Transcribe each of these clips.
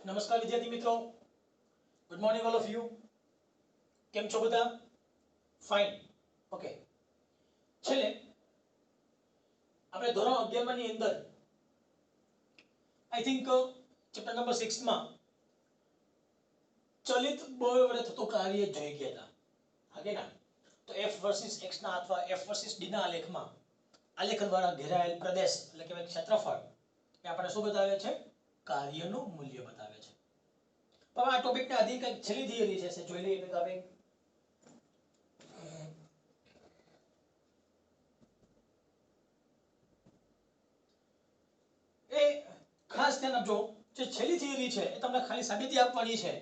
નમસ્કાર વિદ્યાર્થી મિત્રો, good morning all of you. કેમ છો બધા? ફાઇન. ઓકે. છેલ્લે આપણે ધોરણ 11 ની અંદર આઈ થિંક ચેપ્ટર નંબર 6 માં ચલિત બળ વડે થતું કાર્ય જોઈ ગયા હતા. હાકે ના? તો f વર્સિસ x ના અથવા f વર્સિસ d ના આલેખમાં આલેખ દ્વારા ઘેરાયેલ પ્રદેશ એટલે કે ક્ષેત્રફળ એ આપણને શું બતાવે છે? કાર્યનું મૂલ્ય બતાવે છે. પણ આ ટોપિકને અધિક છેલ્લી થિયરી છે જોઈ લઈએ ભેગા ભેગ. એ ખાસ ધ્યાન આપજો, જે છેલ્લી થિયરી છે એ તમને ખાલી સાબિતી આપવાની છે.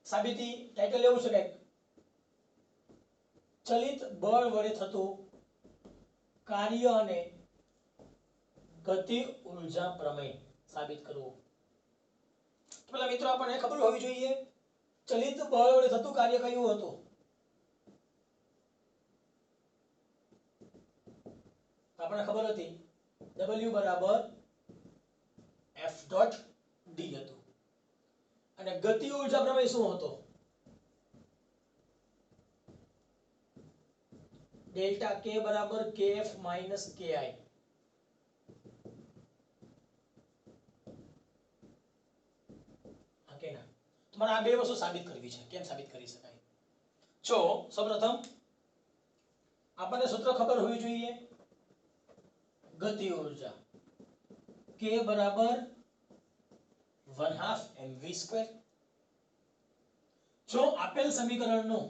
સાબિતી ટાઇટલ એવું છે કે ચલિત બળ વડે થતું કાર્ય અને ગતિ ઊર્જા પ્રમેય સાબિત કરવું. પેલા મિત્રો આપણને ખબર હોવી જોઈએ ચલિત બળ વડે થતું કાર્ય કયું હતું? આપણને ખબર હતી W બરાબર F ડોટ D હતું. અને ગતિ ઊર્જા પ્રમેય શું હતો? ડેલ્ટા K બરાબર KF માઈનસ KI. ઓકે ના? તમારે આ બે વસ્તુ સાબિત કરવી છે. કેમ સાબિત કરી શકાય? જો સૌપ્રથમ આપણને સૂત્ર ખબર હોવી જોઈએ ગતિ ઊર્જા K બરાબર 1/2 mv². જો આપેલ સમીકરણનું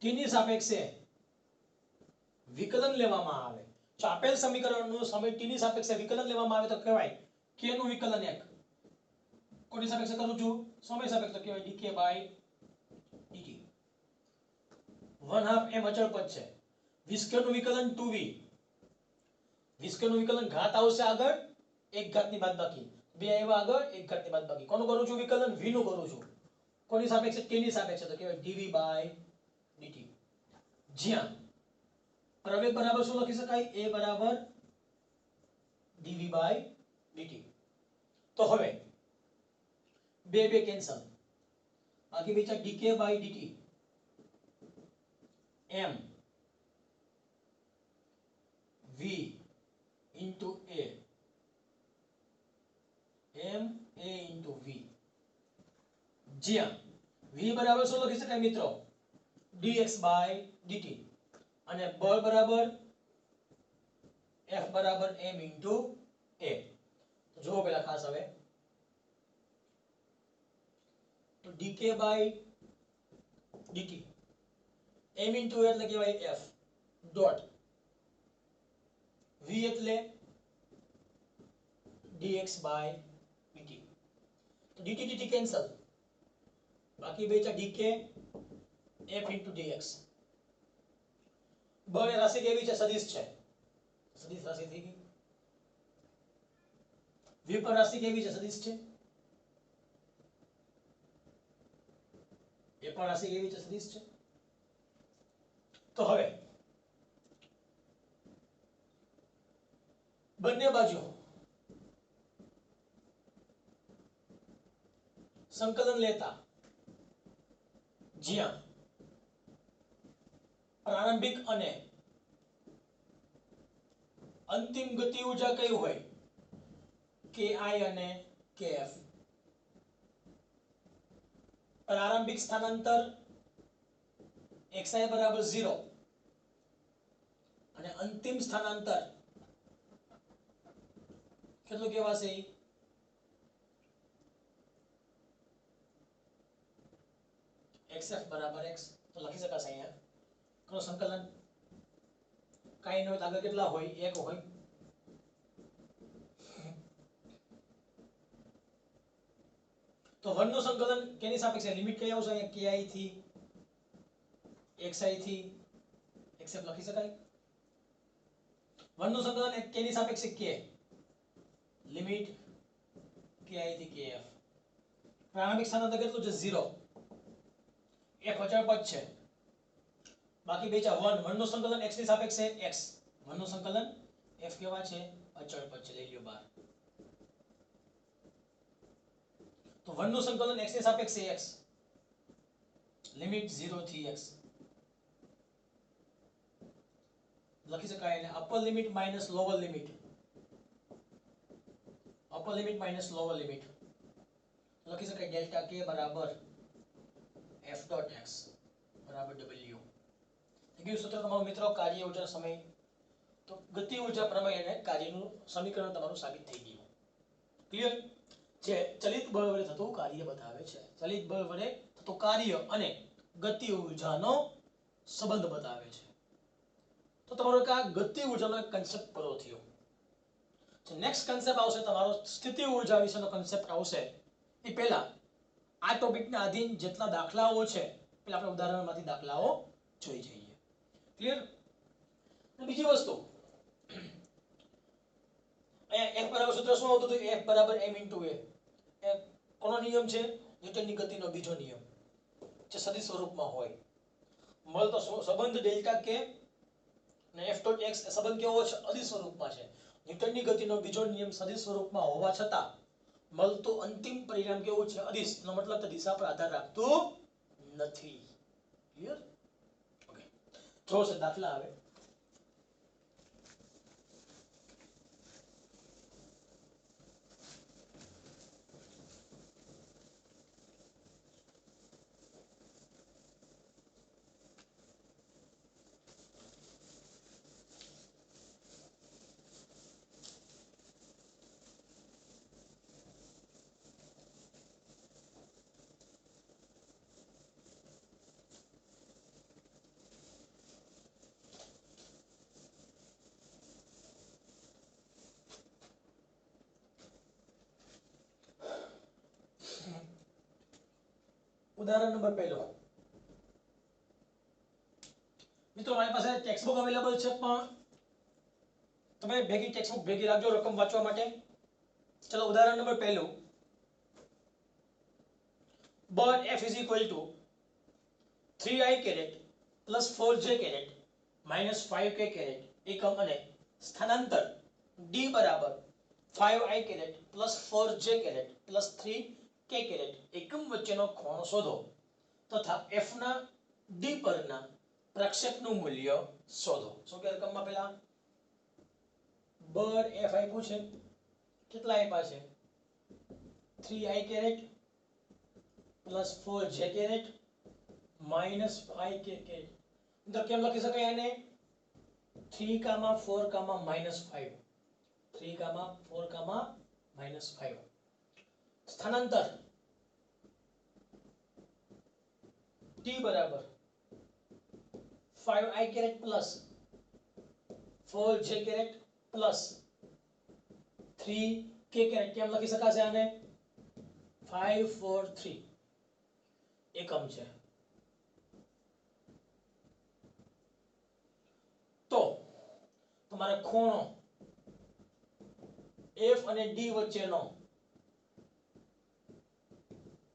t ની સાપેક્ષે વિકલન લેવામાં આવે, જો આપેલ સમીકરણનું સમય t ની સાપેક્ષે વિકલન લેવામાં આવે તો કહેવાય k નું વિકલન 1. કોની સાપેક્ષે કરું છું? સમય સાપેક્ષે કહેવાય dk by dt. 1/2 m અચળ પદ છે. v² નું વિકલન 2v. v² નું વિકલન ઘાત આવશે આગળ, એક ઘાતની બાદબાકી. બે આવ્યા આગળ, એક ઘાતની બાદબાકી. કોનું કરું છું વિકલન? v નું કરું છું. કોની સાપેક્ષે? k ની સાપેક્ષે તો કહેવાય dv by dt. જ્યાં પ્રવેગ બરાબર શું લખી શકાય? a બરાબર dv by dt. તો હવે બે બે કેન્સલ, બાકી બચા dk by dt m v into a m a into v. જ્યાં v બરાબર શું લખી શકાય મિત્રો? dx by dt. અને બળ બરાબર F બરાબર m into a. જો પેલા ખાસ હવે તો dk by dt m into a એટલે કહેવાય F ડોટ v એટલે dx by dt. તો dt dt કેન્સલ, બાકી બચ્યા dk f into dx. બળ રાશિ કેવી છે? સદિશ છે. સદિશ રાશિ થઈ ગઈ. v પર રાશિ કેવી છે? સદિશ છે. એ પણ રાશિ કેવી છે? સદિશ છે. તો હવે બંને બાજુ સંકલન લેતા જ્યાં પ્રારંભિક અને અંતિમ ગતિ ઊર્જા કઈ હોય? ki અને kf. પ્રારંભિક સ્થાનાંતર xi બરાબર 0 અને અંતિમ સ્થાનાંતર કેટલું કહેવાશે? xf બરાબર x. તો લખી શકાશે અહીંયા કરો સંકલન. કાઈ ન હોય તો આગળ કેટલા હોય? 1 હોય. તો 1 નું સંકલન કેની સાપેક્ષે? લિમિટ કઈ આવશે અહીંયા? ki થી xi થી xf લખી શકાય. 1 નું સંકલન કેની સાપેક્ષે? k. લિમિટ ki થી kf. પ્રારંભિક સ્થાનાંતર કેટલું છે? 0. f અચળ પદ છે, બાકી બેચા 1 નું સંકલન x ની સાપેક્ષે x. વનનું સંકલન f કેવા છે અચળ પદ છે, લઈ લ્યો બહાર. તો વનનું સંકલન x ની સાપેક્ષે x લિમિટ 0 થી x લખી શકાય. એટલે upper limit minus lower limit, upper limit minus lower limit લખી શકાય ડેલ્ટા k બરાબર f ડોટ x બરાબર w. બીજું સૂત્ર તમારું મિત્રો કાર્ય ઊર્જા સમય, તો ગતિ ઊર્જા પ્રમેય અને કાર્યનું સમીકરણ તમારું સાબિત થઈ ગયું. ક્લિયર છે? ચલિત બળ વડે થતું કાર્ય બતાવે છે, ચલિત બળ વડે થતું કાર્ય અને ગતિ ઊર્જાનો સંબંધ બતાવે છે. તો તમારો આ ગતિ ઊર્જાનો એક કન્સેપ્ટ પૂરો થયો. નેક્સ્ટ કન્સેપ્ટ આવશે તમારો સ્થિતિ ઊર્જા વિશેનો કન્સેપ્ટ આવશે. એ પહેલા આ ટોપિકના આધીન જેટલા દાખલાઓ છે પેલા આપણે ઉદાહરણમાંથી દાખલાઓ જોઈ જઈએ. ક્લિયર? બીજી વસ્તુ, અહીંયા f બરાબર સૂત્ર શું આવતું હતું? f બરાબર m * a. એ કોનો નિયમ છે? ન્યૂટનની ગતિનો બીજો નિયમ, જે સદિશ સ્વરૂપમાં હોય. મળતો સંબંધ ડેલ્ટા k અને f ડોટ x એ સંબંધ કેવો છે? અદિશ સ્વરૂપમાં છે. ન્યૂટનની ગતિનો બીજો નિયમ સદિશ સ્વરૂપમાં હોવા છતાં મળતું અંતિમ પરિણામ કેવું છે? અદિશ. નો મતલબ તે દિશા પર આધાર રાખતું નથી. ક્લિયર? ઓકે, જો છે દાખલા આવે. ઉદાહરણ નંબર પહેલો. મિત્રો મારી પાસે ટેક્સ્ટ બુક અવેલેબલ છે, પણ તમે ભેગી ટેક્સ્ટ બુક ભેગી રાખજો રકમ વાંચવા માટે. ચલો ઉદાહરણ નંબર પહેલું. બળ F is equal to 3i caret plus 4j caret minus 5k caret એકમ અને સ્થાનાંતર d બરાબર 5i caret plus 4j caret plus 3k caret એકમ વચ્ચેનો કોણ શોધો તથા f ના d પરના પ્રક્ષેપનું મૂલ્ય શોધો. શું કે રકમમાં પેલા બળ f આપ્યું છે, કેટલા આપ્યા છે? 3i caret plus 4j caret minus 5k caret. તો કેમ લખી શકાય આને? 3, 4, -5. 3, 4, -5. સ્થાનાંતર t બરાબર 5i caret plus 4j caret plus 3k caret. કેમ લખી શકાશે આને? 5, 4, 3 એકમ છે. તો તમારે ખૂણો f અને d વચ્ચેનો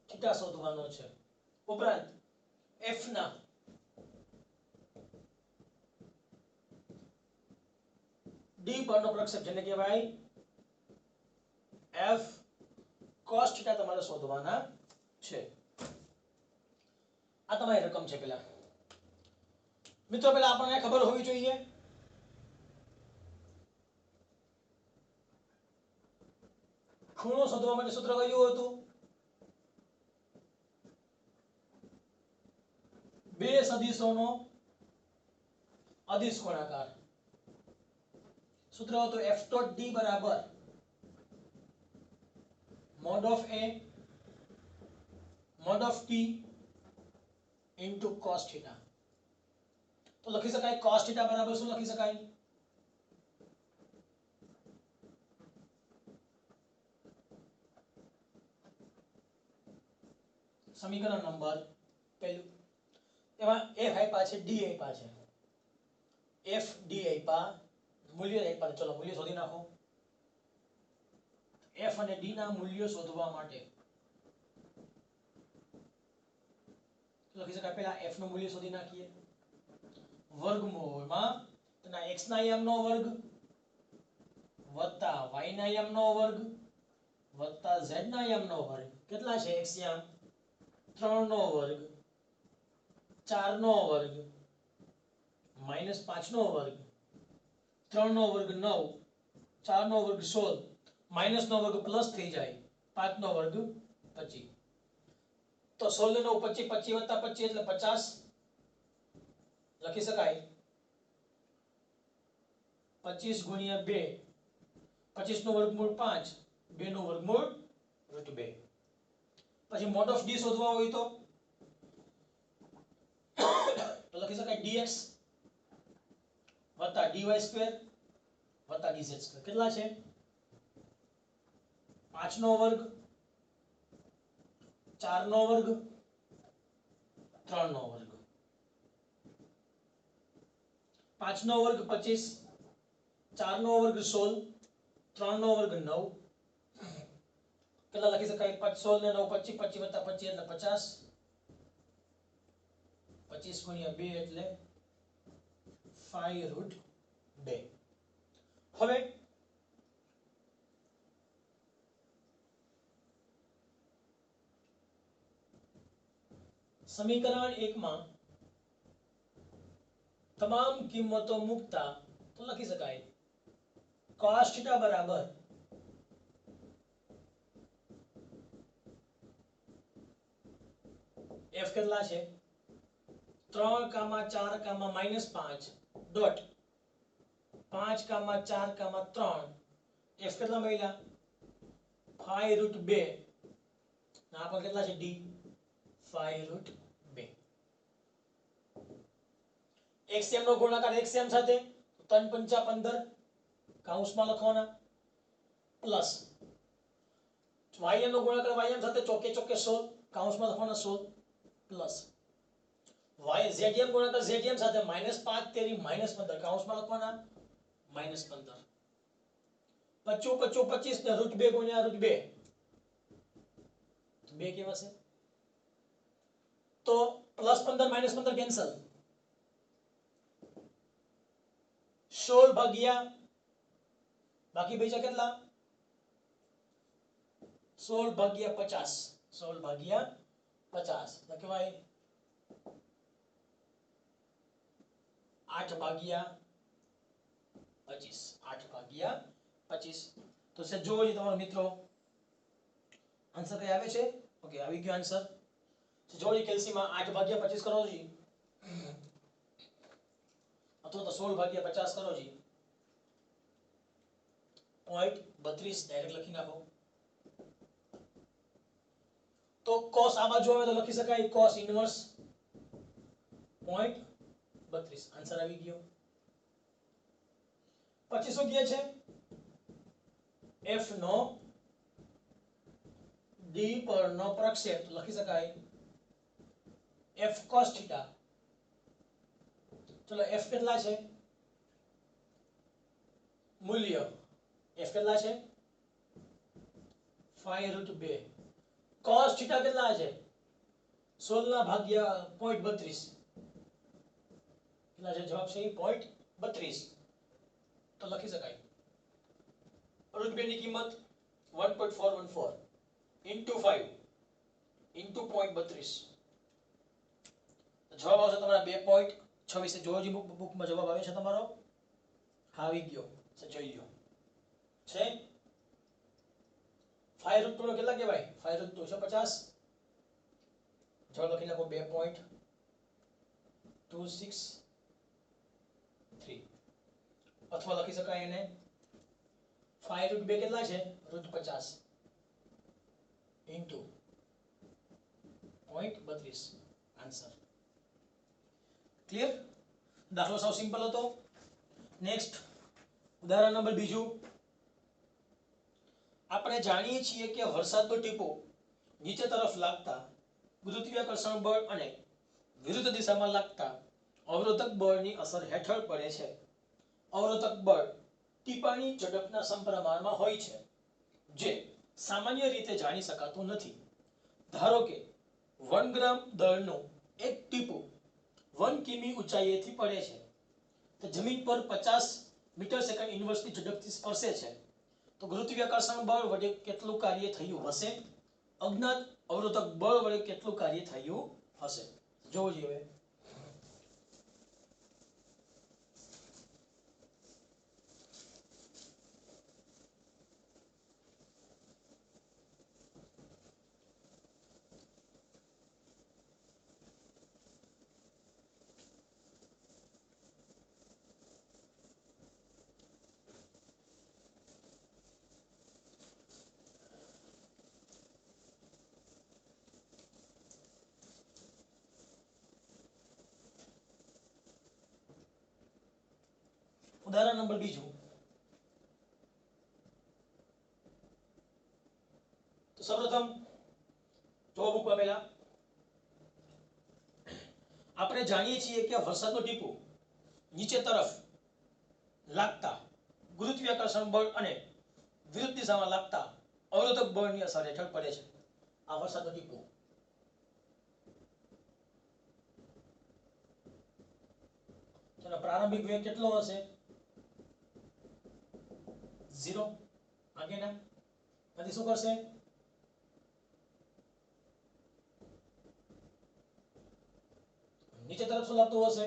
થીટા શોધવાનો છે. ઉપરાંત f ના d પરનો પ્રક્ષેપ જેને કહેવાય f cos θ તમારે શોધવાના છે. આ તમારી રકમ છે. પેલા મિત્રો પેલા આપણને ખબર હોવી જોઈએ ખૂણો શોધવા માટે સૂત્ર કયું હતું? બે સદિશોનો અદિશ ગુણાકાર. સૂત્ર હતું f ડોટ d બરાબર mod of a mod of t into cos θ. તો લખી શકાય cos θ બરાબર શું લખી શકાય? સમીકરણ નંબર પહેલું. એમાં f આપ્યા છે, d આપ્યા છે. f d આપ્યા, મૂલ્ય આપ્યા. ચલો મૂલ્ય શોધી નાખો. f અને d ના મૂલ્યો શોધવા માટે લખી શકાય. પહેલા f નું મૂલ્ય શોધી નાખીએ. વર્ગમૂળમાં ના x ના m નો વર્ગ વત્તા y ના m નો વર્ગ વત્તા z ના m નો વર્ગ કેટલા છે x યામ 3 નો વર્ગ 4 નો વર્ગ માઈનસ 5 નો વર્ગ 3 નો વર્ગ 9 4 નો વર્ગ 16 માઈનસ નો વર્ગ પ્લસ થઈ જાય 5 નો વર્ગ 25 તો 16 નો 25 25 વત્તા 25 એટલે 50 લખી શકાય 25 ગુણ્યા 2 25 નો વર્ગમૂળ 5 2 નો વર્ગમૂળ √2 પછી મોડ ઓફ d શોધવા હોય તો લખી શકાય dx વત્તા dy સ્ક્વેર વત્તા dz સ્ક્વેર કેટલા છે 5 નો વર્ગ 4 નો વર્ગ 3 નો વર્ગ 5 નો વર્ગ 25 4 નો વર્ગ 16 3 નો વર્ગ 9 કેટલા લખી શકાય 16 ને 9 25 25 વત્તા 25 એટલે 50 25 ગુણ્યા 2 એટલે 5√2 હવે સમીકરણ 1 માં તમામ કિંમતો મૂકતા તો લખી શકાય cos θ બરાબર f કેટલા છે 3, 4, -5 ડોટ 5, 4, 3 f કેટલા મળ્યા 5√2 આ પણ કેટલા છે d 5√2 xm નો ગુણાકાર xm સાથે 3 5 15 કૌંસમાં લખવાના પ્લસ ym નો ગુણાકાર ym સાથે ચોકે ચોકે 16 કૌંસમાં લખવાના 16 પ્લસ zm ગુણાકાર zm સાથે -5 તેરી -15 કૌંસમાં લખવાના -15 25 25 ને √2 ગુણ્યા √2 તો 2 કેવા છે તો +15 -15 કેન્સલ 16 ભાગ્યા બાકી બચ્યા કેટલા 16 ભાગ્યા 50 16 ભાગ્યા 50 લખવાય 8 ભાગ્યા 25 8 ભાગ્યા 25 તો સે જોજો તમારો મિત્રો આન્સર કઈ આવે છે ઓકે આવી ગયો આન્સર તો જોડી કેલ્સીમાં 8 ભાગ્યા 25 કરો જી અથવા તો 16 ભાગ્યા 50 કરો જી 0.32 ડાયરેક્ટ લખી નાખો તો cos આ બાજુ આવે તો લખી શકાય cos ઇન્વર્સ 0.32 આન્સર આવી ગયો પછી શું કહે છે f નો d પર નો પ્રક્ષેપ લખી શકાય f cos θ ચલો f કેટલા છે મૂલ્ય f કેટલા છે 5√2 cos θ કેટલા છે 16 ના ભાગ્યા 0.32 કેટલા છે જવાબ છે 0.32 તો લખી શકાય √2 ની કિંમત 1.414 into 5 into 0.32 જવાબ આવશે તમારા 2.26 જોજી બુકમાં જવાબ આવે છે તમારો આવી ગયો જોઈ લો છે 5√2 નો કેટલા કહેવાય 5√2 છે 50 જવાબ લખી નાખો 2.263 અથવા લખી શકાય એને 5√2 કેટલા છે √50 into 0.32 આન્સર ક્લિયર દાખલો સાવ સિમ્પલ હતો નેક્સ્ટ ઉદાહરણ નંબર બીજું આપણે જાણીએ છીએ કે વરસાદનો ટીપો નીચે તરફ લાગતા ગુરુત્વાકર્ષણ બળ અને વિરુદ્ધ દિશામાં લાગતા અવરોધક બળની અસર હેઠળ પડે છે અવરોધક બળ ટીપાની ઝડપના સમપ્રમાણમાં હોય છે જે સામાન્ય રીતે જાણી શકાતું નથી ધારો કે 1 ગ્રામ દળનું એક ટીપું 1 કિમી ઊંચાઈએથી પડે છે તો જમીન પર 50 મીટર સેકન્ડ ઇન્વર્સની ઝડપથી સ્પર્શે છે તો ગુરુત્વાકર્ષણ બળ વડે કેટલું કાર્ય થયું હશે? અજ્ઞાત અવરોધક બળ વડે કેટલું કાર્ય થયું હશે? જોવો જોઈએ. ઉદાહરણ નંબર 2 તો સૌપ્રથમ જો મૂકવા પહેલા આપણે જાણીએ છીએ કે વરસાદનું ટીપું નીચે તરફ લાગતા ગુરુત્વાકર્ષણ બળ અને વિરુદ્ધ દિશામાં લાગતા અવરોધક બળની અસર હેઠળ પડે છે. આ વરસાદનું ટીપું તેનો પ્રારંભિક વેગ કેટલો હશે? 0. આગળના પછી શું કરશે? નીચે તરફ શું લાગતું હશે?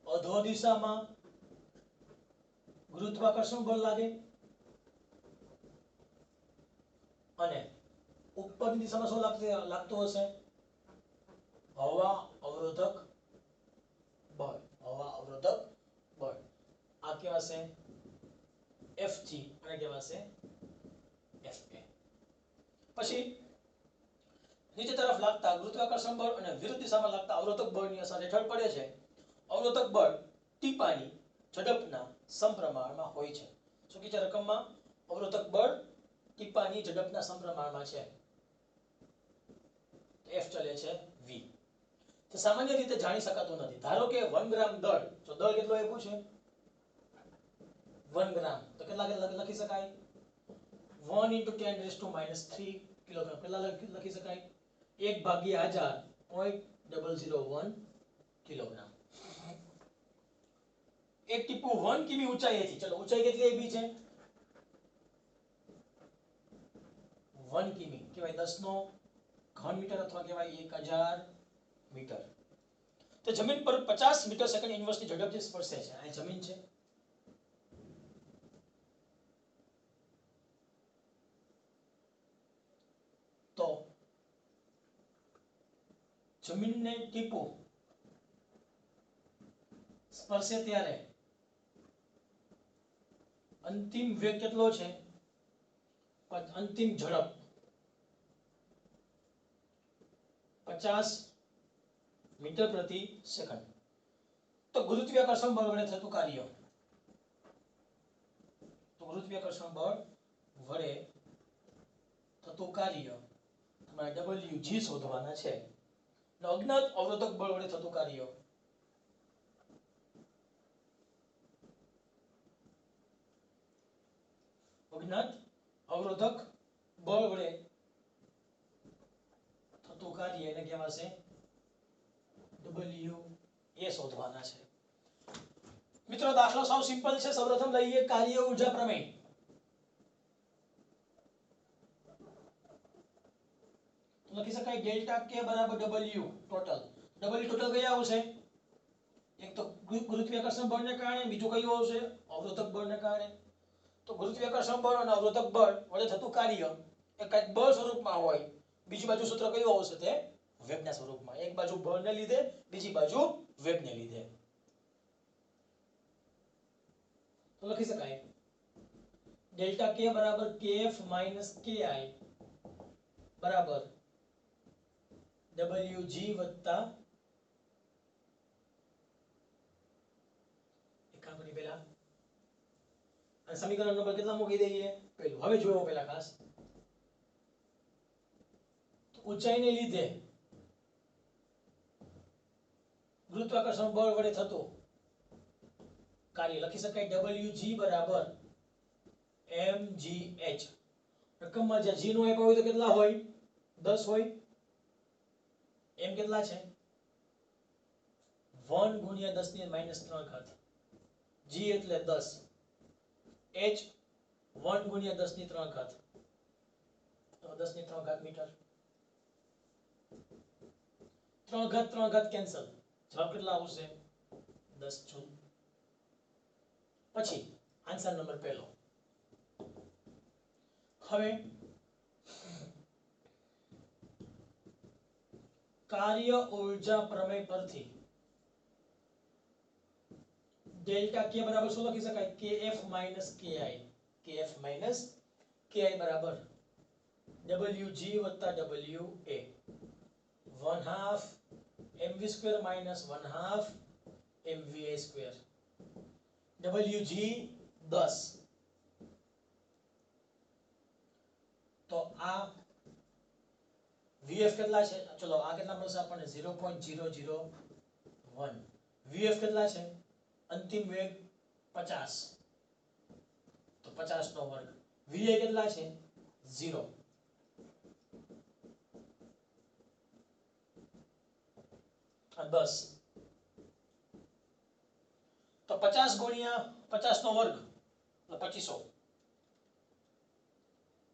અધો દિશામાં ગુરુત્વાકર્ષણ બળ લાગે અને ઉપરની દિશામાં શું લાગતું હશે? હવા અવરોધક બળ. હવા અવરોધક બળ. આ કહેવાશે Fg અને કહેવાશે Fa. પછી નીચે તરફ લાગતા ગુરુત્વાકર્ષણ બળ અને વિરુદ્ધ દિશામાં લાગતા અવરોધક બળની અસર હેઠળ પડે છે. અવરોધક બળ ટીપાની ઝડપના સમપ્રમાણમાં હોય છે. શું કે છે રકમમાં? અવરોધક બળ ટીપાની ઝડપના સમપ્રમાણમાં છે. F ચલે છે v. તો સામાન્ય રીતે જાણી શકાતું નથી. ધારો કે 1 ગ્રામ દળ, જો દળ કેટલો આપ્યું છે 1 ગ્રામ, તો કેટલા લખી શકાય? 1 × 10⁻³ કિલોગ્રામ. કેટલા લખી શકાય? 1/1000.001 કિલોગ્રામ. એક ટીપું 1 કિમી ઊંચાઈએથી, ચલો ઊંચાઈ કેટલી આપી છે? 1 કિમી કહેવાય 10³ મીટર અથવા કહેવાય 1000 મીટર. તો જમીન પર 50 મીટર સેકન્ડ ઇન્વર્સની ઝડપથી સ્પર્શે છે. આ જમીન છે. તો જમીનને ટીપું સ્પર્શે ત્યારે અંતિમ વેગ કેટલો છે? અંતિમ ઝડપ 50 મીટર પ્રતિ સેકન્ડ. તો ગુરુત્વાકર્ષણ બળ વડે થતું કાર્ય, તમારે Wg શોધવાના છે. અજ્ઞાત અવરોધક બળ વડે થતું કાર્ય અજ્ઞાત અવરોધક બળ વડે થતું કાર્ય એને કહેવાશે W એ શોધવાના છે. મિત્રો દાખલો સાવ સિમ્પલ છે. સૌપ્રથમ લઈએ કાર્ય ઊર્જા પ્રમેય. લખી શકાય ડેલ્ટા K બરાબર W ટોટલ. W ટોટલ કયા આવશે? એક તો ગુરુત્વાકર્ષણ બળને કારણે, બીજું કયું આવશે? અવરોધક બળને કારણે. તો ગુરુત્વાકર્ષણ બળ અને અવરોધક બળ વડે થતું કાર્ય એક કંઈક બળ સ્વરૂપમાં હોય, બીજી બાજુ સૂત્ર કયું આવશે? તે વેગના સ્વરૂપમાં. એક બાજુ બળને લીધે, બીજી બાજુ વેગને લીધે. તો લખી શકાય ડેલ્ટા K બરાબર Kf - Ki બરાબર Wg વત્તા એકાંકની પહેલા અને સમીકરણ નંબર કેટલા મૂકી દઈએ? પહેલું. હવે જોયો પહેલા ખાસ ઊંચાઈને લીધે ગુરુત્વાકર્ષણ બળ વડે થતું કાર્ય લખી શકાય Wg બરાબર mgh. રકમમાં જ્યાં g નો આપ્યો હોય તો કેટલા હોય? 10 હોય. m કેટલા છે? 1 ગુણ્યા 10 ની -3 ઘાત, g એટલે 10, h 1 ગુણ્યા 10 ની 3 ઘાત, તો 10 ની 3 ઘાત મીટર, 3 ઘાત કેન્સલ, જવાબ કેટલા આવશે? 10 જૂલ. પછી આન્સર નંબર પહેલો. હવે કાર્ય ઊર્જા પ્રમેય પરથી ડેલ્ટા કે બરાબર શું લખી શકાય? kf ki, kf ki બરાબર wg વત્તા wa, 1/2 mv square minus 1/2 mva square, wg 10. તો આ vf કેટલા છે? ચલો આ કેટલા મળશે આપણને? 0.001. vf કેટલા છે? અંતિમ વેગ 50, તો 50 નો વર્ગ. va કેટલા છે? 0. આ 10, તો 50 ગુણ્યા 50 નો વર્ગ એટલે 2500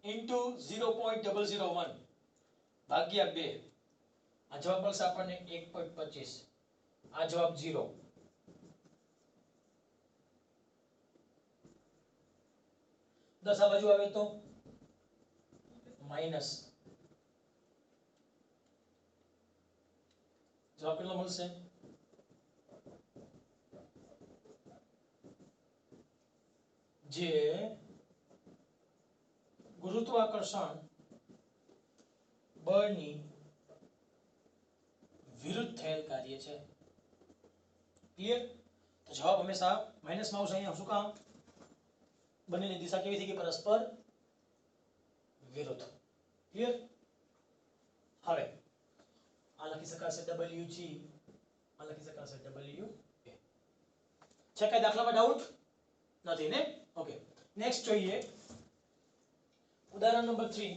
ઇન્ટુ 0.001 ભાગ્યા 2. આ જવાબ મળશે આપણને 1.25. આ જવાબ 0. દસ આ બાજુ આવે તો માઈનસ. જવાબ કેટલો મળશે? જે ગુરુત્વાકર્ષણ બળની વિરુદ્ધ થયેલ કાર્ય છે. ક્લિયર? તો જવાબ હંમેશા માઈનસમાં આવશે. અહીંયા શું કામ? બંનેની દિશા કેવી થઈ ગઈ? પરસ્પર વિરુદ્ધ. ક્લિયર? હવે આ લખી શકાશે wg, આ લખી શકાશે wa. છે કઈ દાખલામાં ડાઉટ નથી ને? ઓકે, નેક્સ્ટ જોઈએ ઉદાહરણ નંબર 3.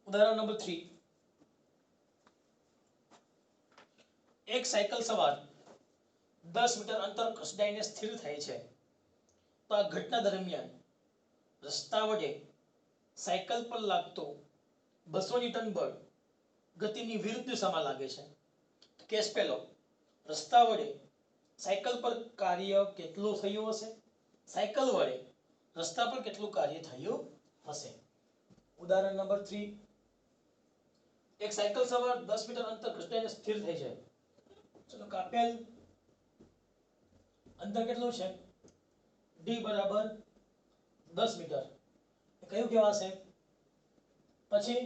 ઉદાહરણ નંબર 3. એક સાયકલ સવાર 10 મીટર અંતર ખસડાઈને સ્થિર થાય છે. તો આ ઘટના દરમિયાન રસ્તા વડે સાયકલ પર લાગતો 200 ન્યૂટન બળ ગતિની વિરુદ્ધ દિશામાં લાગે છે. કેસ પહેલો, રસ્તા વડે સાયકલ પર કાર્ય કેટલું થયું હશે? સાયકલ વડે રસ્તા પર કેટલું કાર્ય થયું હશે? ઉદાહરણ નંબર 3. એક સાયકલ સવાર 10 મીટર અંતર ખસડાઈને સ્થિર થાય છે. ચલો કાપેલ અંતર કેટલું છે? d બરાબર 10 મીટર. એ કયું કહેવાશે? પછી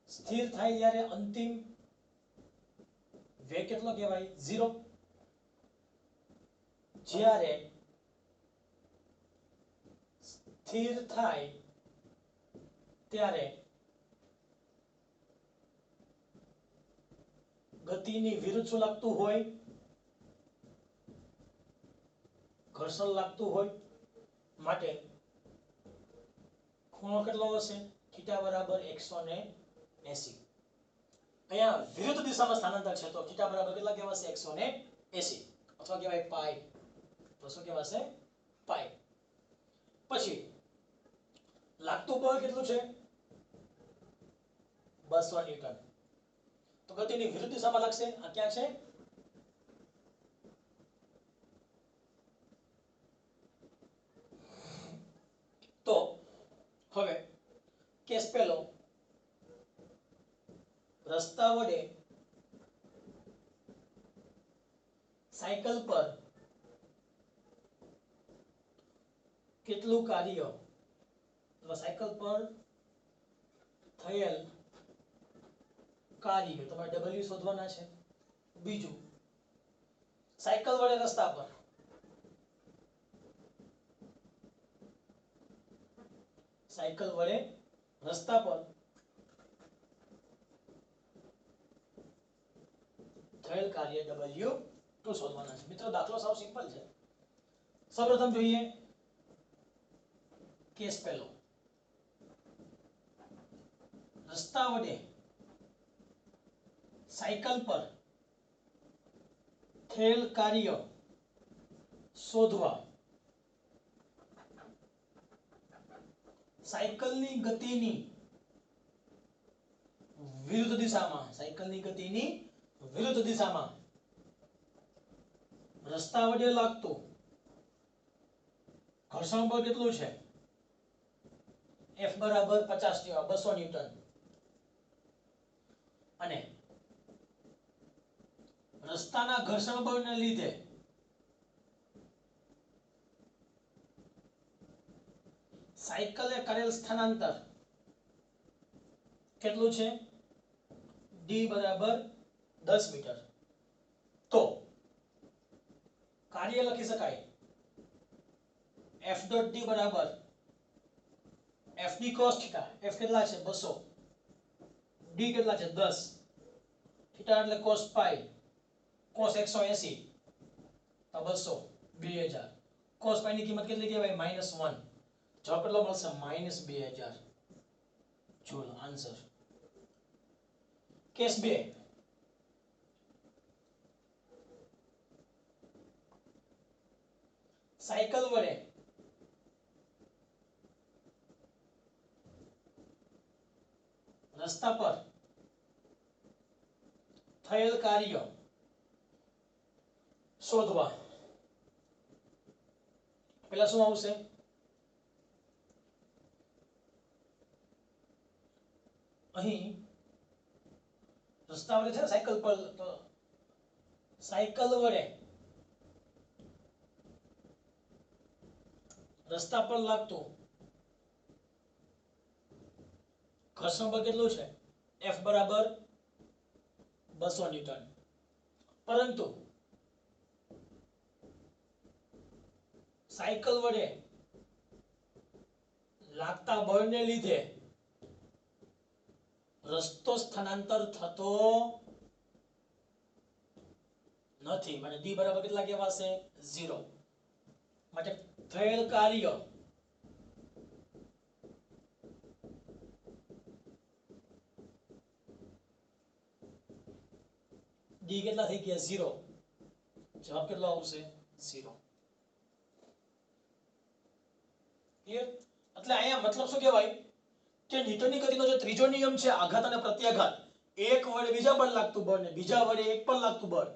સ્થિર થાય ત્યારે અંતિમ વેગ કેટલો કહેવાય? 0. જ્યારે સ્થિર થાય ત્યારે ગતિની વિરુદ્ધ શું લાગતું હોય? ઘર્ષણ લાગતું હોય. માટે ખૂણો કેટલો હશે? θ બરાબર 180. અહીંયા વિરુદ્ધ દિશામાં સ્થાનાંતર છે તો θ બરાબર કેટલા કહેવાશે? 180 અથવા કહેવાય પાઈ. તો શું કહેવાશે? પાઈ. પછી લાગતું બળ કેટલું છે? 200 ન્યૂટન. તો ગતિની વિરુદ્ધ દિશામાં લાગશે. આ ક્યાં છે? તો હવે કેસ પહેલો, રસ્તા વડે સાયકલ પર કેટલું કાર્ય અથવા સાયકલ પર થયેલ કાર્ય તમારે w શોધવાના છે. બીજું, સાયકલ વડે રસ્તા પર સાયકલ વડે રસ્તા પર થયેલ કાર્ય W2 શોધવાના છે મિત્રો દાખલો સાવ સિમ્પલ છે સૌપ્રથમ જોઈએ કેસ પહેલો રસ્તા વડે સાયકલ પર થયેલ કાર્ય શોધવા સાયકલની ગતિની વિરુદ્ધ દિશામાં રસ્તા વડે લાગતું ઘર્ષણ બળ કેટલું છે F બરાબર 50 200 ન્યૂટન અને રસ્તાના ઘર્ષણ બળને લીધે સાયકલે કરેલ સ્થાનાંતર કેટલું છે d બરાબર 10 મીટર તો કાર્ય લખી શકાય F ડોટ d બરાબર f d cos theta f કેટલા છે 200 d કેટલા છે 10 થીટા એટલે cos પાઈ cos 180 તો 200 2000 cos પાઈ ની કિંમત કેટલી કહેવાય -1 જવાબ કેટલો મળશે -2000 જૂલ આન્સર કેસ 2 સાયકલ વડે રસ્તા પર થયેલ કાર્ય શોધવા પેલા શું આવશે અહીં રસ્તા વડે છે સાયકલ પર તો સાયકલ વડે રસ્તા પર લાગતું ઘર્ષણ બળ કેટલું છે F બરાબર 200 ન્યૂટન પરંતુ સાયકલ વડે લાગતા બળને લીધે રસ્તો સ્થાનાંતર થતો નથી মানে d બરાબર કેટલા કહેવાશે 0 માટે થયેલ કાર્ય d કેટલા થઈ ગયા 0 જવાબ કેટલો આવશે 0 ક્લિયર એટલે અહીંયા મતલબ શું કહેવાય કે ન્યૂટનની ગતિનો જે ત્રીજો નિયમ છે આઘાત અને પ્રત્યાઘાત એક વડે બીજા પર લાગતું બળ ને બીજા વડે એક પર લાગતું બળ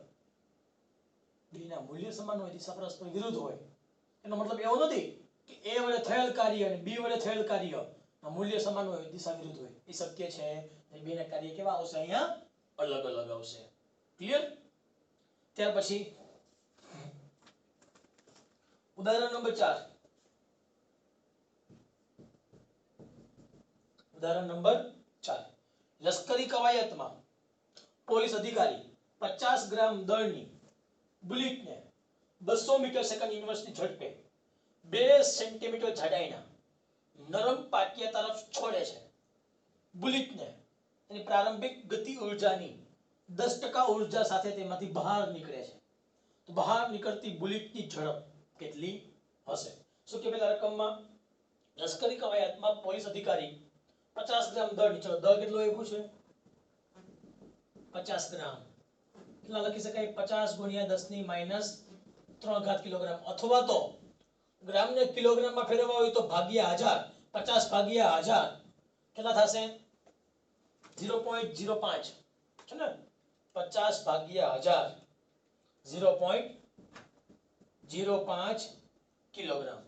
બેના મૂલ્ય સમાન હોય દિશા પરસ્પર વિરુદ્ધ હોય એનો મતલબ એવો નથી કે a વડે થયેલ કાર્ય અને b વડે થયેલ કાર્ય ના મૂલ્ય સમાન હોય દિશા વિરુદ્ધ હોય એ શક્ય છે એ બેના કાર્ય કેવા આવશે અહીંયા અલગ અલગ આવશે ક્લિયર ત્યાર પછી ઉદાહરણ નંબર 4 ઉદાહરણ નંબર 4 લશ્કરી કવાયતમાં પોલીસ અધિકારી 50 ગ્રામ દળની બુલેટને 200 મીટર સેકન્ડ યુનિવર્સની ઝડપે 2 સેન્ટીમીટર જાડાઈના નરમ પાટિયા તરફ છોડે છે બુલેટને તેની પ્રારંભિક ગતિ ઊર્જાની 10% ઊર્જા સાથે તેમાંથી બહાર નીકળે છે તો બહાર નીકળતી બુલેટની ઝડપ કેટલી હશે શું કે પેલા રકમમાં લશ્કરી કવાયતમાં પોલીસ અધિકારી 50 ગ્રામ દળની ચલો દળ કેટલો આપ્યું છે 50 ગ્રામ કેટલા લખી શકાય 50 ગુણ્યા 10 ની -3 ઘાત કિલોગ્રામ અથવા તો ગ્રામ ને કિલોગ્રામમાં ફેરવવા હોય તો ભાગ્યા 1000 50 ભાગ્યા 1000 કેટલા થશે 0.05 છે ને 50 ભાગ્યા 1000 0.05 કિલોગ્રામ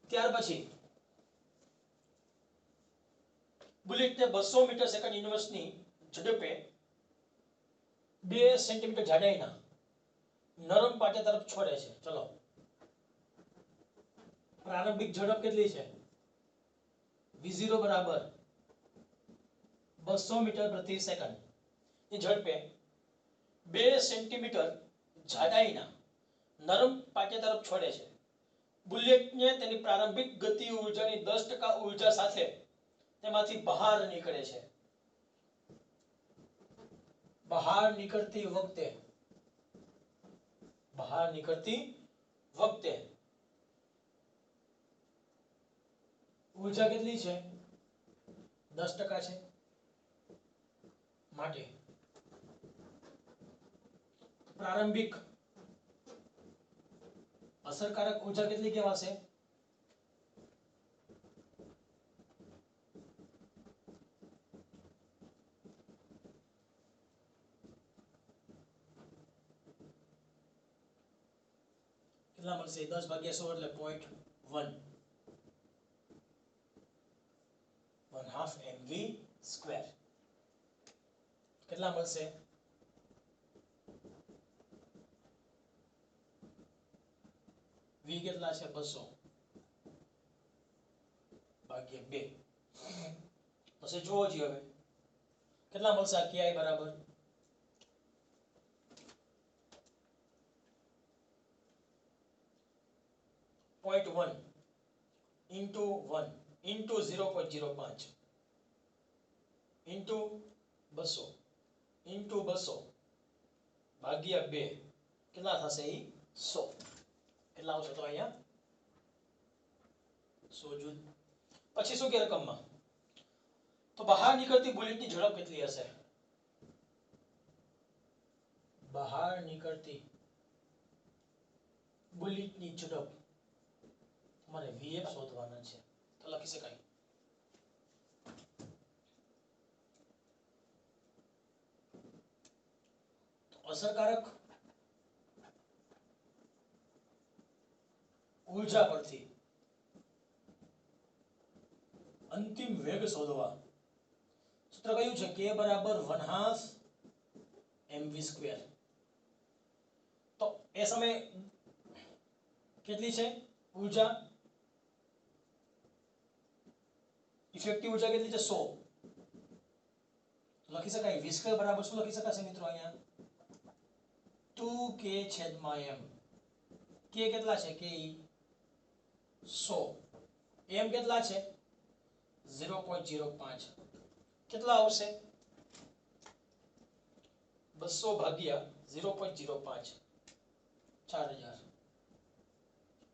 ત્યાર પછી બુલેટને 200 મીટર સેકન્ડ યુનિવર્સની ઝડપે 2 સેન્ટીમીટર જાડાઈના નરમ પાટિયા તરફ છોડે છે ચલો પ્રારંભિક ઝડપ કેટલી છે v0 બરાબર 200 મીટર પ્રતિ સેકન્ડ ની ઝડપે 2 સેન્ટીમીટર જાડાઈના નરમ પાટિયા તરફ છોડે છે. બુલેટને તેની પ્રારંભિક ગતિ ઉર્જાની 10% ઉર્જા સાથે તેમાંથી બહાર નીકળે છે. બહાર નીકળતી વખતે ઉર્જા કેટલી છે? 10% છે. માટે પ્રારંભિક અસરકારક ઉર્જા કેટલી કહેવાશે? કેટલા મળશે? 10/100 એટલે 0.1 1/2 mv સ્ક્વેર. કેટલા મળશે? v કેટલા છે? 200 ભાગ્યા 2. પછી જોવો જોઈએ હવે કેટલા મળશે. આ ki બરાબર 0.1 into 1 into 0.05 into 200 into 200 ભાગ્યા 2 કેટલા થશે? એ 100. કેટલા આવશે? તો અહીંયા 100 જૂલ. પછી શું કે રકમમાં? તો બહાર નીકળતી બુલેટની ઝડપ કેટલી હશે? બહાર નીકળતી બુલેટની ઝડપ તમારે vf શોધવાના છે. તો લખી શકાય અસરકારક ઉર્જા પરથી અંતિમ વેગ શોધવા સૂત્ર કયું છે? k બરાબર 1/2 mv સ્ક્વેર. તો એ સમયે કેટલી છે ઉર્જા? ઇફેક્ટિવ ઉર્જા કેટલી છે? 100. લખી શકાય v સ્ક્વેર બરાબર શું લખી શકાશે મિત્રો? અહીંયા 2k છેદમાં m. k કેટલા છે? k 100. m કેટલા છે? 0.05. કેટલા આવશે? 200 ભાગ્યા 0.05 4000.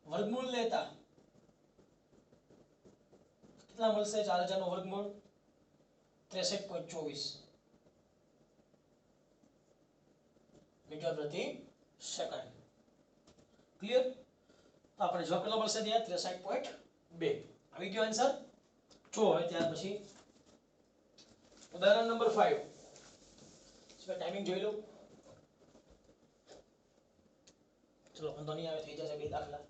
વર્ગમૂળ લેતા કેટલા મળશે? 4000 નો વર્ગમૂળ 63.24 મીટર પ્રતિ સેકન્ડ. ક્લિયર? તો આપણે જવાબ કેટલો મળશે? ત્યાં 63.2 આવી ગયો આન્સર. જો હવે ત્યાર પછી ઉદાહરણ નંબર 5. ટાઈમિંગ જોઈ લો. ચલો વાંધો નહીં આવે, થઈ જશે 2 દાખલા.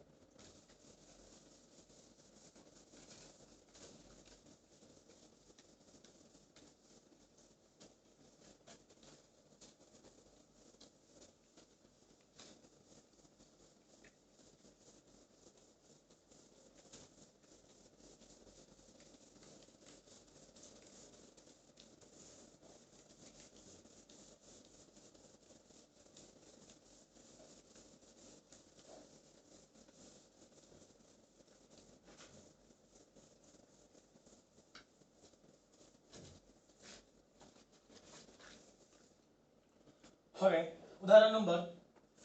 હવે ઉદાહરણ નંબર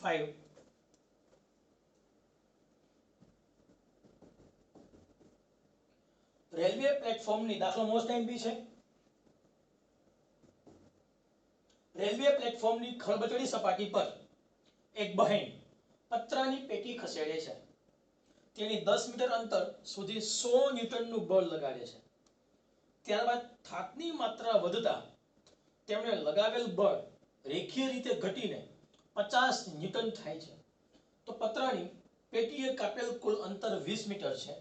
5. રેલવે પ્લેટફોર્મની દાખલો મોસ્ટ ટાઈમ છે. રેલવે પ્લેટફોર્મની ખળબચડી સપાટી પર એક બહેન પતરાની પેટી ખસેડે છે. તેની 10 મીટર અંતર સુધી 100 ન્યૂટનનું બળ લગાડે છે. ત્યારબાદ થાકની માત્રા વધતા તેમણે લગાવેલ બળ રેખીય રીતે ઘટીને 50 ન્યૂટન થાય છે. તો પતરાની પેટીએ કાપેલ કુલ અંતર 20 મીટર છે.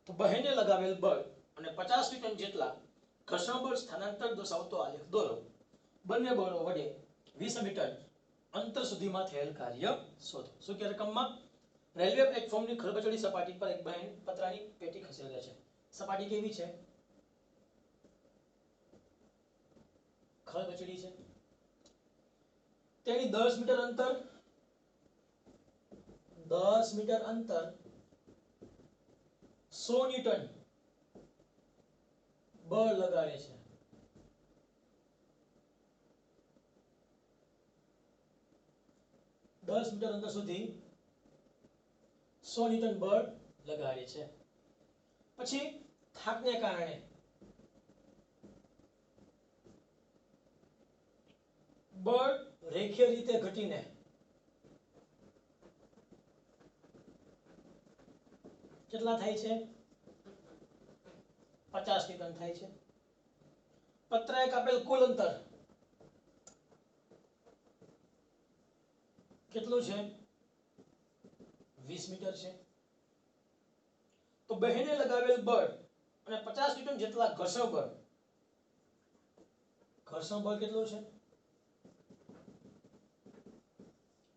તો બહેને લગાવેલ બળ અને 50 ન્યૂટન જેટલા ઘર્ષણ બળ સ્થાનાંતર દર્શાવતો આલેખ દોરો. બંને બળો વડે 20 મીટર અંતર સુધીમાં થયેલ કાર્ય શોધો. શું કે રકમમાં? રેલવે પ્લેટફોર્મની ખળબચડી સપાટી પર એક બહેન પતરાની પેટી ખસેડે છે. સપાટી કેવી છે? ખળબચડી છે. તેની 10 મીટર અંતર 10 મીટર અંતર 100 ન્યૂટન બળ લગાડે છે. 10 મીટર અંતર સુધી 100 ન્યૂટન બળ લગાડે છે. પછી થાકને કારણે બળ રેખીય રીતે ઘટીને કેટલા થાય છે? 50 ન્યૂટન થાય છે. પત્રાએ કાપેલ કુલ અંતર કેટલું છે? 20 મીટર છે. તો બહેને લગાવેલ બળ અને 50 ન્યૂટન જેટલા ઘર્ષણ બળ કેટલું છે?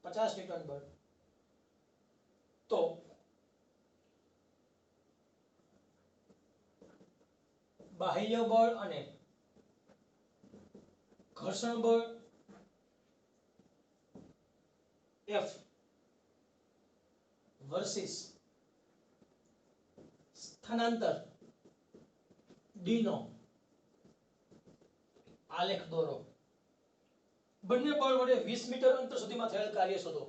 50 ન્યૂટન બળ. તો બાહ્ય બળ અને ઘર્ષણ બળ F વર્સિસ સ્થાનાંતર D નો આલેખ દોરો. બંને બળ વડે 20 મીટર અંતર સુધીમાં થયેલ કાર્ય શોધો.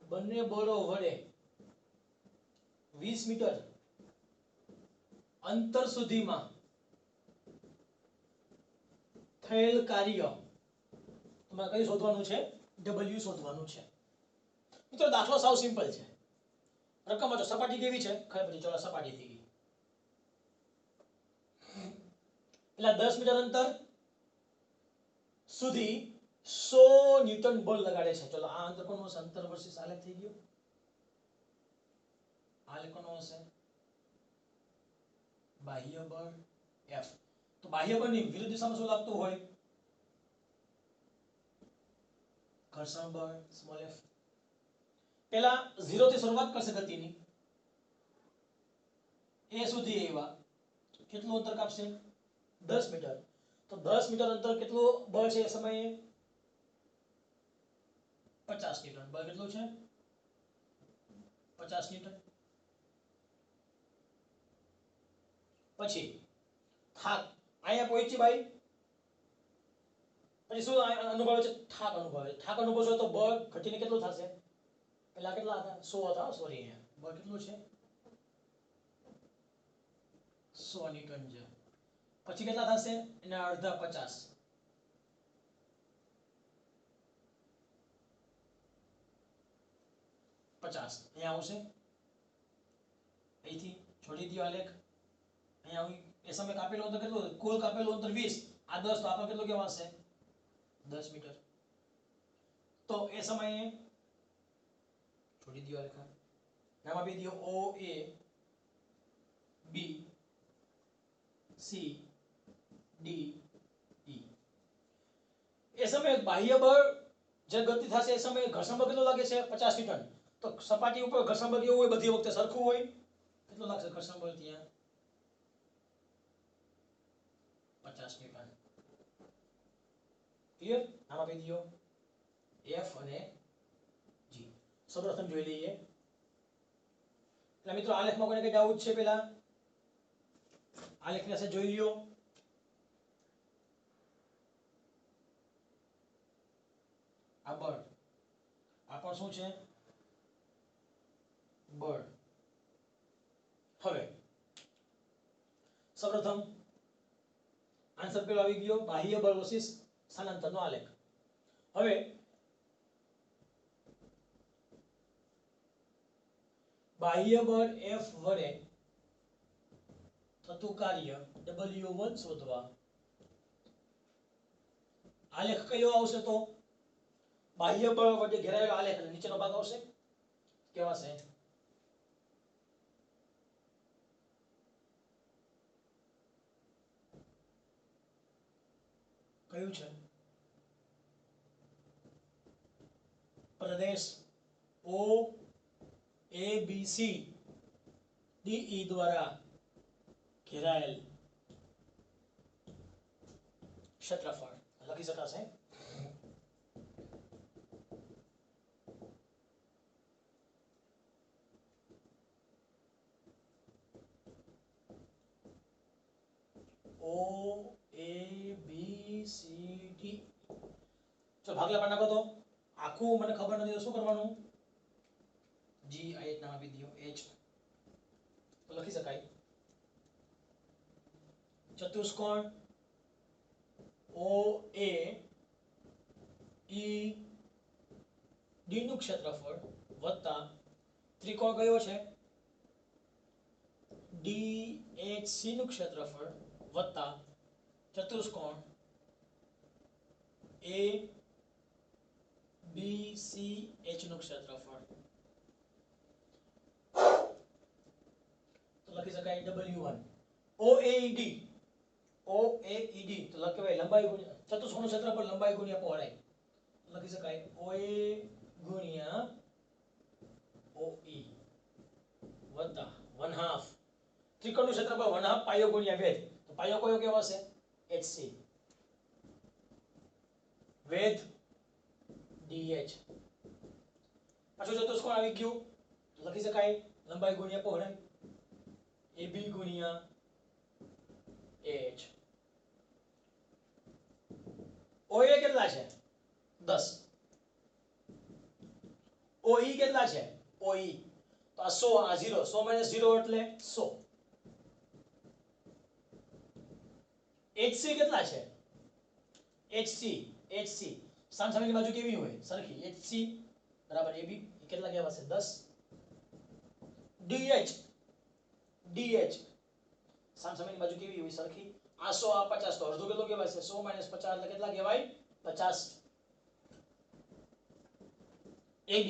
બંને બળો વડે 20 મીટર અંતર સુધીમાં થયેલ કાર્ય તમારે કઈ શોધવાનું છે? W શોધવાનું છે. મિત્રો દાખલો સાવ સિમ્પલ છે. રકમ વાંચો. સપાટી કેવી છે? ખબર પડી. ચલો સપાટી થઈ ગઈ. એટલે 10 મીટર અંતર સુધી 100 ન્યૂટન બળ લગાડે છે. ચલો આ અંતર કોનું હશે? અંતર વર્સિસ આલેખ થઈ ગયો. આલેખ કોનો હશે? બાહ્ય બળ F. તો બાહ્ય બળની વિરુદ્ધ દિશામાં શું લાગતું હોય? ઘર્ષણ બળ સ્મોલ f. પહેલા 0 થી શરૂઆત કરશે ગતિની. A સુધી આવ્યા. કેટલું અંતર કાપશે? 10 મીટર. તો 10 મીટર અંતર કેટલું બળ છે એ સમયે? 50 ન્યૂટન. બળ કેટલું છે? 50 ન્યૂટન. પછી થાક અહીંયા પહોંચી ભાઈ. પછી શું અનુભવે છે? થાક અનુભવે. થાક અનુભવશો તો બળ ઘટીને કેટલું થશે? પેલા કેટલા હતા? 100 હતા. સોરી, અહીંયા બળ કેટલું છે? 100 ન્યૂટન છે. પછી કેટલા થશે? એના અડધા 50. અહીંયા આવશે. અહીંથી છોડી દો આલેખ. અહીંયા આવી એ સમય કાપેલું અંતર કેટલું? કુલ કાપેલું અંતર 20. આ 10 તો આપણે કેટલું કહેવાશે? 10 મીટર. તો એ સમયે છોડી દો આલેખ. નામ આપી દો O A B C D E. એ સમયે બાહ્ય બળ જે ગતિ થશે એ સમયે ઘર્ષણ બળ કેટલું લાગે છે? 50 ન્યૂટન. તો સપાટી ઉપર ઘર્ષણ બળ કેવું હોય? બધી વખતે સરખું હોય. કેટલું લાગશે ઘર્ષણ બળ ત્યાં? 50 ન્યૂટન. ક્લિયર? નામ આપી દો F અને G. સૌપ્રથમ જોઈ લઈએ. એટલે મિત્રો આલેખમાં કોઈને કઈ ડાઉટ છે? પેલા આલેખને જોઈ લ્યો. આ બળ, આ પણ શું છે? બળ. હવે સૌપ્રથમ આન્સર પેલો આવી ગયો, બાહ્ય બળ વર્સિસ સ્થાનાંતરનો આલેખ. હવે બાહ્ય બળ F વડે થતું કાર્ય W1 શોધવા. આલેખ કયો આવશે? તો બાહ્ય બળ વડે ઘેરાયેલો આલેખ નીચેનો ભાગ આવશે. કેવા છે? કયું છે? પ્રદેશ O A B C D E દ્વારા ઘેરાયેલ ક્ષેત્રફળ લખી શકાશે. તો ભાગલા પર નાખો તો આખું મને ખબર નથી તો શું કરવાનું g h નામ આપી દો h તો લખી શકાય ચતુષ્કોણ OA ED નું ક્ષેત્રફળ વત્તા ત્રિકોણ કયો છે DHC નું ક્ષેત્રફળ વત્તા ચતુષ્કોણ ABCH નું ક્ષેત્રફળ તો લખી શકાય W1 OAED તો લખવાય લંબાઈ ગુણ્યા ચતુષ્કોણનું ક્ષેત્રફળ લંબાઈ ગુણ્યા પહોળાઈ લખી શકાય OA ગુણ્યા OE વત્તા 1/2 ત્રિકોણનું ક્ષેત્રફળ 1/2 પાયો ગુણ્યા વેધ તો પાયો કયો કેવો હશે HC વેધ DH પાછું ચતુષ્કોણ આવી ગયું તો લખી શકાય લંબાઈ ગુણ્યા પહોળાઈ AB ગુણ્યા AH OA કેટલા છે 10 OE કેટલા છે OE તો આ 100 આ 0 100 - 0 એટલે 100 HC કેટલા છે HC સામસામેની બાજુ કેવી હોય સરખી HC બરાબર AB કેટલા કેવા છે 10 DH સામસામેની બાજુ કેવી હોય સરખી આ 100 આ 50 તો અડધો કેટલો કહેવાય છે 100 - 50 એટલે કેટલા કહેવાય 50 AB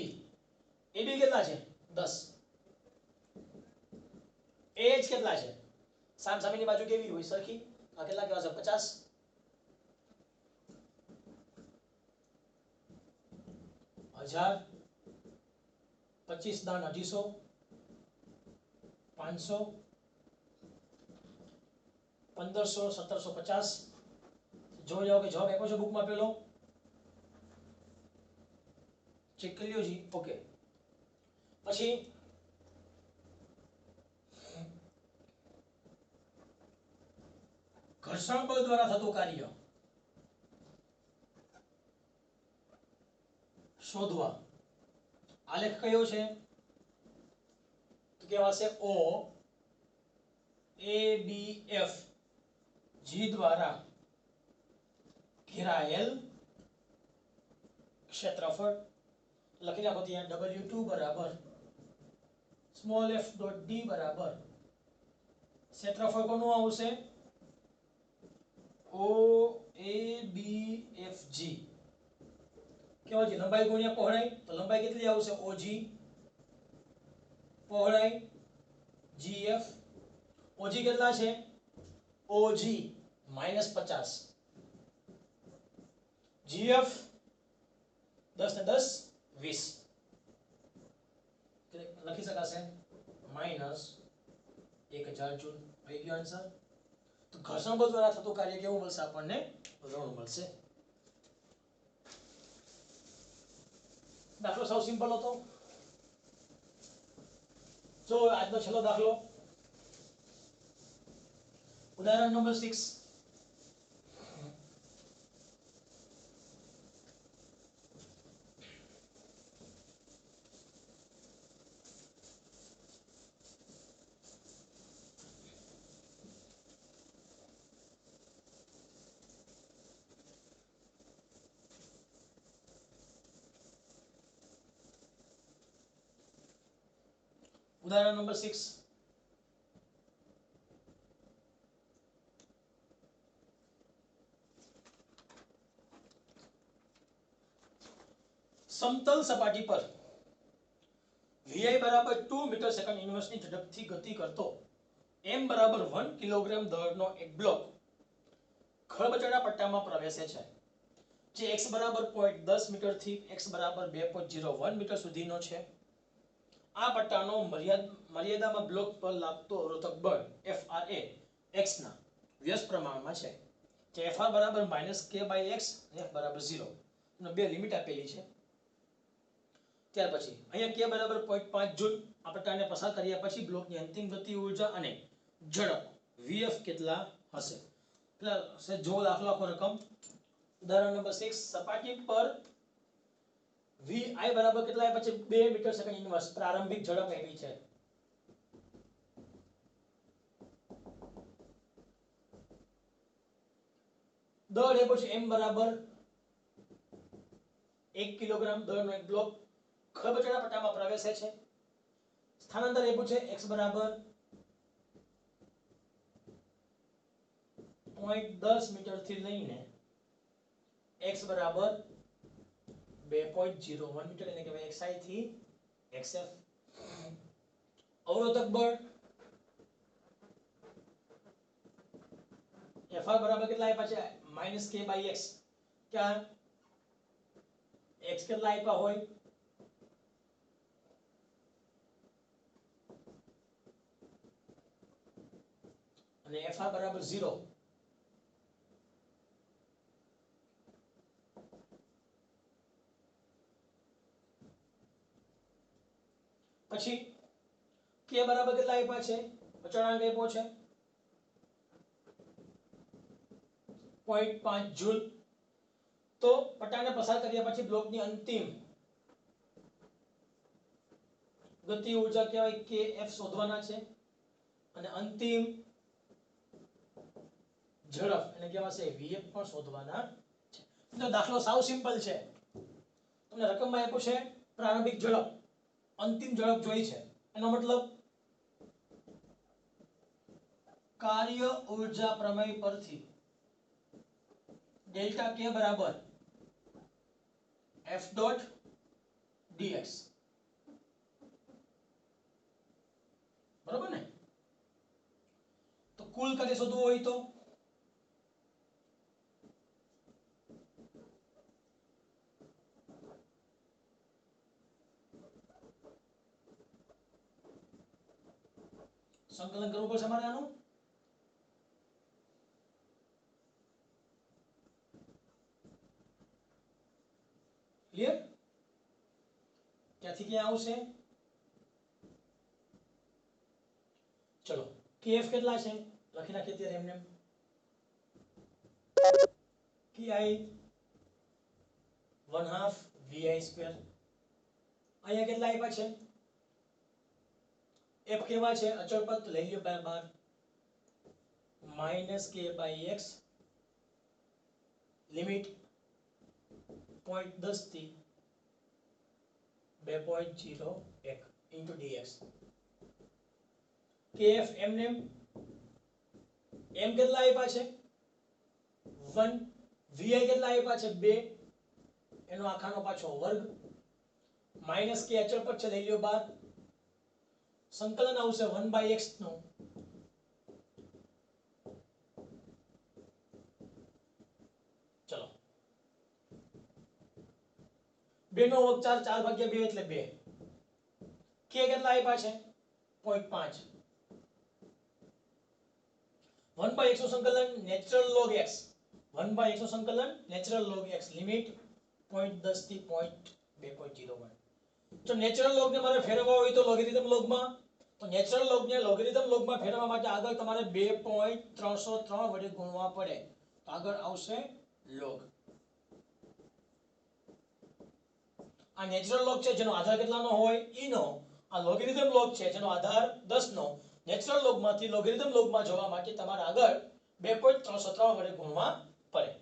કેટલા છે 10 AH કેટલા છે સામસામેની બાજુ કેવી હોય સરખી આ કેટલા કહેવાય છે 50 1000 25 દાન 250 500 1500 1750 જોઈ જાઓ કે જવાબ આપ્યો છે બુકમાં પેલો ચેક કરી લ્યો જી ઓકે પછી ઘર્ષણ બળ દ્વારા થતું કાર્ય શોધવા આલેખ કયો છે તો કહેવાશે O ABF G દ્વારા ઘેરાયેલ ક્ષેત્રફળ લખી નાખો ત્યાં W2 બરાબર સ્મોલ f ડોટ d બરાબર ક્ષેત્રફળ કોનું આવશે OABFG કેવો છે લંબાઈ ગુણ્યા પહોળાઈ તો લંબાઈ કેટલી આવશે OG પહોળાઈ GF OG કેટલા છે OG -50 GF 10 ને 10 20 લખી શકાશે -1000 જૂલ આવી ગયો આન્સર તો ઘર્ષણ બળ દ્વારા થતું કાર્ય કેવું મળશે આપણને ઋણ મળશે દાખલો સાવ સિમ્પલ હતો જો આજનો છેલ્લો દાખલો ઉદાહરણ નંબર 6 ઉદાહરણ નંબર 6 સમતલ સપાટી પર vi બરાબર 2 મીટર સેકન્ડ ઇન્વર્સની ઝડપથી ગતિ કરતો m બરાબર 1 કિલોગ્રામ દળનો એક બ્લોક ખળબચડા પટ્ટામાં પ્રવેશે છે જે x બરાબર 0.10 મીટર થી x બરાબર 2.01 મીટર સુધીનો છે આ પટ્ટાનો મર્યાદામાં બ્લોક પર લાગતો અવરોધક બળ Fr એ x ના વ્યસ્ત પ્રમાણમાં છે જે Fr બરાબર -k/x F બરાબર 0 નો બે લિમિટ આપેલી છે ત્યાર પછી અહીંયા k બરાબર 0.5 જૂલ આ પટ્ટાને પસાર કર્યા પછી બ્લોકની અંતિમ ગતિ ઊર્જા અને ઝડપ Vf કેટલા હશે એટલે જો દાખલો આખો રકમ ઉદાહરણ નંબર 6 સપાટી પર vi બરાબર કેટલા આપ્યા છે 2 મીટર સેકન્ડ ઇન્વર્સ પ્રારંભિક ઝડપ આપી છે દળ આપ્યો છે m બરાબર 1 કિલોગ્રામ દળનો એક બ્લોક ખરબચડા પટ્ટામાં પ્રવેશે છે સ્થાનાંતર આપ્યું છે x બરાબર 0.10 મીટર થી લઈને x બરાબર 2.01 મીટર એટલે કે xi થી xf અવરોધક બળ Fr બરાબર કેટલા આપ્યા છે -k/x ક્યાં x કેટલા આપ્યા હોય અને Fr બરાબર 0 પછી k બરાબર કેટલા આપ્યા છે અચળાંક આપ્યો છે 0.5 જૂલ તો પટ્ટાને પસાર કર્યા પછી બ્લોકની અંતિમ ગતિ ઊર્જા કહેવાય kf શોધવાના છે અને અંતિમ ઝડપ એને કહેવાશે vf પણ શોધવાના છે તો દાખલો સાવ સિમ્પલ છે તમને રકમમાં આપ્યું છે પ્રારંભિક ઝડપ અંતિમ ઝડપ જોઈ છે એનો મતલબ કાર્ય ઊર્જા પ્રમેય પરથી ડેલ્ટા k બરાબર f ડોટ dx બરાબર ને તો કુલ કાર્ય શોધવું હોય તો સંકલન કરવું પડશે અમારે આનું ક્લિયર ક્યાંથી ક્યાં આવશે ચલો kf કેટલા છે લખી નાખીએ ત્યારે એમને ki 1/2 vi સ્ક્વેર અહીંયા કેટલા આપ્યા છે f કેવા છે અચળ પદ લઈ લ્યો બાર -k/x લિમિટ 0.10 થી 2.01 into dx kf એમને m કેટલા આપ્યા છે 1 vi કેટલા આપ્યા છે 2 એનો આખાનો પાછો વર્ગ -k અચળ પદ છે લઈ લ્યો બાર સંકલન આવશે 1/x નું ચલો 2 નો વર્ગ 4 4/2 એટલે 2 k કેટલા આપ્યા છે 0.5 1/x નું સંકલન નેચરલ log x 1/x નું સંકલન નેચરલ log x લિમિટ 0.10 થી 2.01 તો નેચરલ લોગ ને મારે ફેરવવા હોય તો લોગેરિધમ લોગમાં તો નેચરલ લોગ ને લોગેરિધમ લોગમાં ફેરવવા માટે આગળ તમારે 2.303 વડે ગુણવા પડે તો આગળ આવશે લોગ આ નેચરલ લોગ છે જેનો આધાર કેટલાનો હોય e નો આ લોગેરિધમ લોગ છે જેનો આધાર 10 નો નેચરલ લોગમાંથી લોગેરિધમ લોગમાં જવા માટે તમારે આગળ 2.303 વડે ગુણવા પડે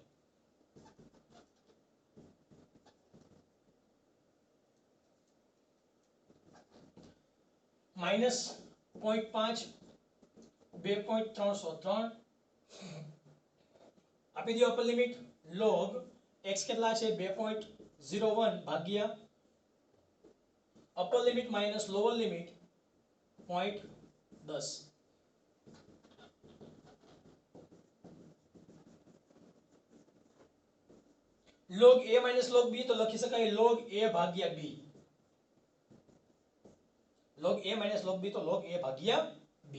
-0.5 2.303 આપી દો અપર લિમિટ log x કેટલા છે 2.01 ભાગ્યા upper limit minus lower limit 0.10 log a minus log b તો લખી શકાય log a ભાગ્યા b log a minus log b તો log a ભાગ્યા b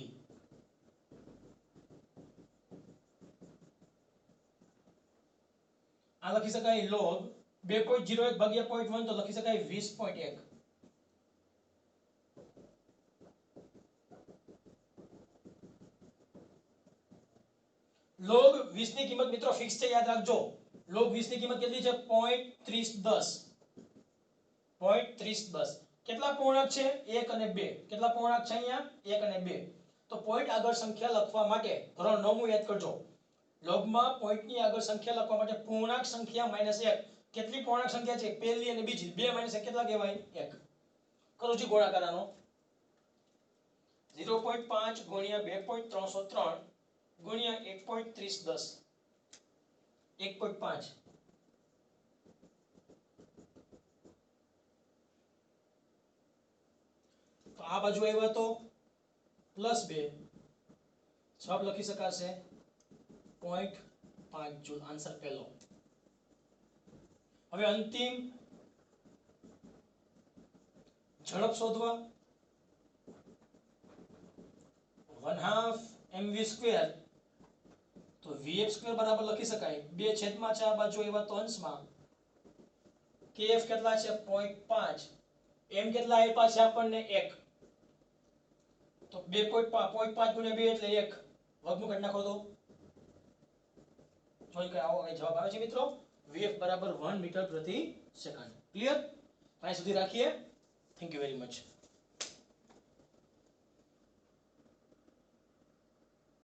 આ લખી શકાય log 2.01 ભાગ્યા 0.1 તો લખી શકાય 20.1 log 20 ની કિંમત મિત્રો ફિક્સ છે યાદ રાખજો log 20 ની કિંમત કેટલી છે 0.3010 0.3010 કેટલા પૂર્ણાંક છે 1 અને 2 કેટલા પૂર્ણાંક છે અહીંયા 1 અને 2 તો પોઈન્ટ આગળ સંખ્યા લખવા માટે ધોરણ 9 યાદ કરજો લોગમાં પોઈન્ટ ની આગળ સંખ્યા લખવા માટે પૂર્ણાંક સંખ્યા -1 કેટલી પૂર્ણાંક સંખ્યા છે પહેલી અને બીજી 2 - 1 કેટલા કહેવાય 1 કરો જી ગુણાકાર આનો 0.5 ગુણ્યા 2.303 ગુણ્યા 1.3010 1.5 તો આ બાજુ આવ્યો તો +2 જવાબ લખી શકાશે 0.5 જૂલ આન્સર પહેલો હવે અંતિમ ઝડપ શોધવા 1/2 mv² તો vf² બરાબર લખી શકાય 2 છેદમાં છે આ બાજુ આવ્યા તો અંશમાં kf કેટલા છે 0.5 m કેટલા આપ્યા છે આપણને 1 તો 2.5 ગુણ્યા 2 એટલે 1 વર્ગમૂળ કરી નાખો તો જોઈ કે આવો કઈ જવાબ આવે છે મિત્રો vf બરાબર 1 મીટર પ્રતિ સેકન્ડ ક્લિયર અહીં સુધી રાખીએ થેન્ક યુ વેરી મચ